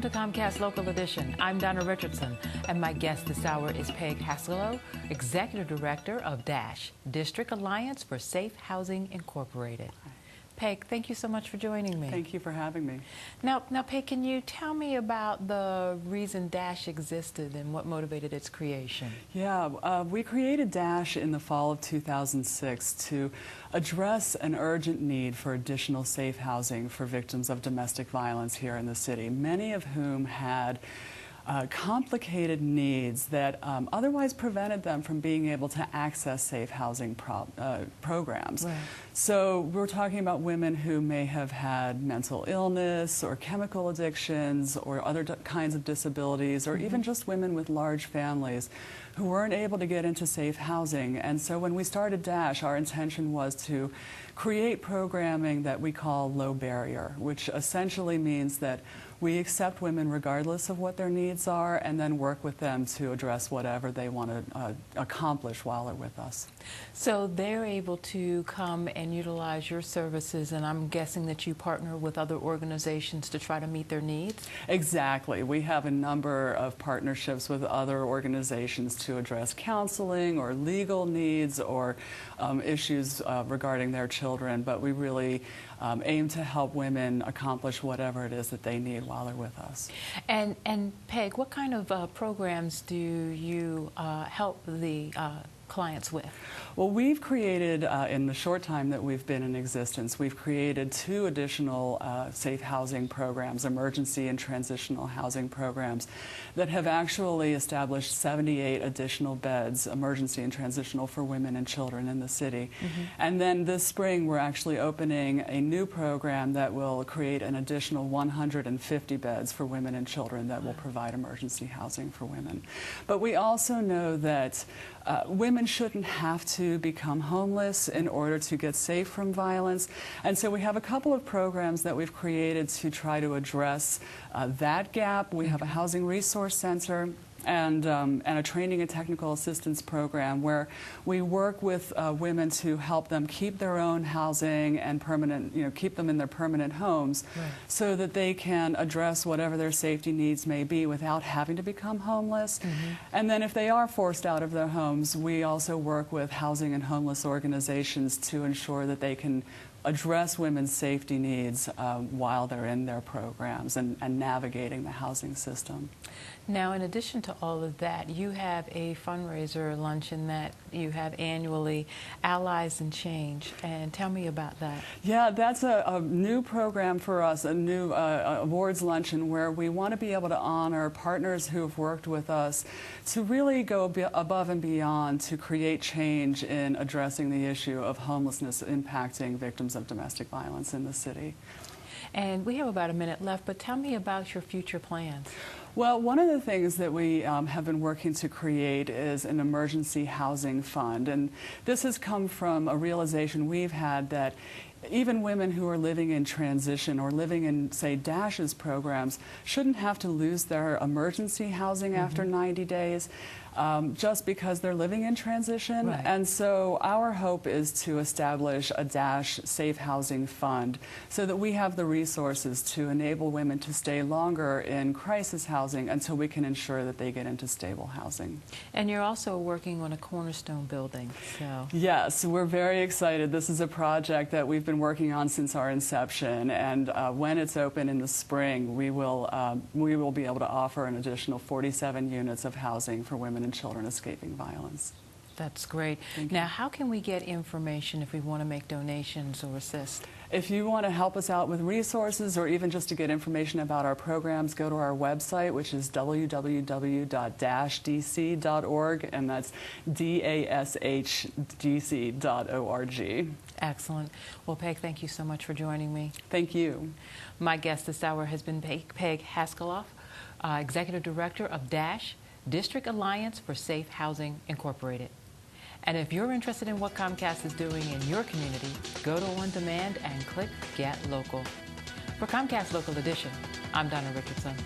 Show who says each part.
Speaker 1: to Comcast Local Edition. I'm Donna Richardson, and my guest this hour is Peg Hacskaylo, Executive Director of DASH, District Alliance for Safe Housing Incorporated. Peg, thank you so much for joining me.
Speaker 2: Thank you for having me.
Speaker 1: Now, Peg, can you tell me about the reason DASH existed and what motivated its creation?
Speaker 2: Yeah, we created DASH in the fall of 2006 to address an urgent need for additional safe housing for victims of domestic violence here in the city, many of whom had complicated needs that otherwise prevented them from being able to access safe housing programs.
Speaker 1: Right.
Speaker 2: So we're talking about women who may have had mental illness or chemical addictions or other kinds of disabilities, or even just women with large families who weren't able to get into safe housing. And so when we started DASH, our intention was to create programming that we call low barrier, which essentially means that we accept women regardless of what their needs are and then work with them to address whatever they want to accomplish while they're with us.
Speaker 1: So they're able to come and utilize your services, and I'm guessing that you partner with other organizations to try to meet their needs?
Speaker 2: Exactly. We have a number of partnerships with other organizations to address counseling or legal needs or issues regarding their children, but we really aim to help women accomplish whatever it is that they need while they're with us.
Speaker 1: And Peg, what kind of programs do you help the clients with?
Speaker 2: Well, we've created, in the short time that we've been in existence, we've created 2 additional safe housing programs, emergency and transitional housing programs, that have actually established 78 additional beds, emergency and transitional, for women and children in the city. And then this spring, we're actually opening a new program that will create an additional 150 beds for women and children that will provide emergency housing for women. But we also know that women shouldn't have to become homeless in order to get safe from violence. And so we have a couple of programs that we've created to try to address that gap. We have a housing resource center and a training and technical assistance program where we work with women to help them keep their own housing and keep them in their permanent homes, so that they can address whatever their safety needs may be without having to become homeless. And then if they are forced out of their homes, we also work with housing and homeless organizations to ensure that they can address women's safety needs while they're in their programs and navigating the housing system.
Speaker 1: Now, in addition to all of that, you have a fundraiser luncheon that you have annually, Allies in Change, and tell me about that.
Speaker 2: Yeah, that's a new program for us, a new awards luncheon where we want to be able to honor partners who have worked with us to really go above and beyond to create change in addressing the issue of homelessness impacting victims of domestic violence in the city.
Speaker 1: And we have about a minute left, but tell me about your future plans.
Speaker 2: Well, one of the things that we have been working to create is an emergency housing fund. And this has come from a realization we've had that even women who are living in transition or living in, say, DASH's programs shouldn't have to lose their emergency housing after 90 days. Just because they're living in transition.
Speaker 1: Right.
Speaker 2: And so our hope is to establish a DASH safe housing fund so that we have the resources to enable women to stay longer in crisis housing until we can ensure that they get into stable housing.
Speaker 1: And you're also working on a cornerstone building. So.
Speaker 2: Yes, we're very excited. This is a project that we've been working on since our inception, and when it's open in the spring, we will be able to offer an additional 47 units of housing for women and children escaping violence.
Speaker 1: That's great. Now, how can we get information if we want to make donations or assist?
Speaker 2: If you want to help us out with resources or even just to get information about our programs, go to our website, which is www.dashdc.org, and that's dashdc.org.
Speaker 1: Excellent. Well, Peg, thank you so much for joining me.
Speaker 2: Thank you.
Speaker 1: My guest this hour has been Peg Hacskaylo, Executive Director of DASH, District Alliance for Safe Housing Incorporated. And if you're interested in what Comcast is doing in your community, go to On Demand and click Get Local. For Comcast Local Edition, I'm Donna Richardson.